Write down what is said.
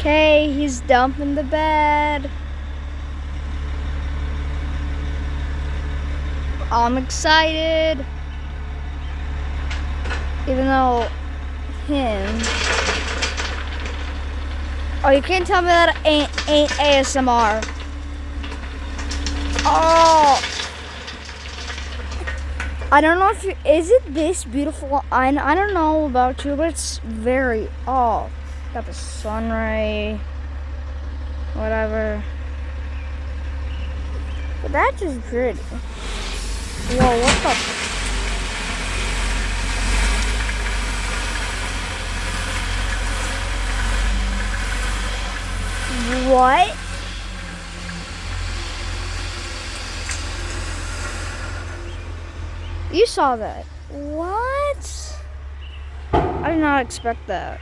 Okay, he's dumping the bed. I'm excited. Even though him. Oh, you can't tell me that ain't ASMR. Oh. I don't know if is it this beautiful? I don't know about you, but it's very got the sun ray, whatever. But that's just pretty. Whoa, what the? What? You saw that? What? I did not expect that.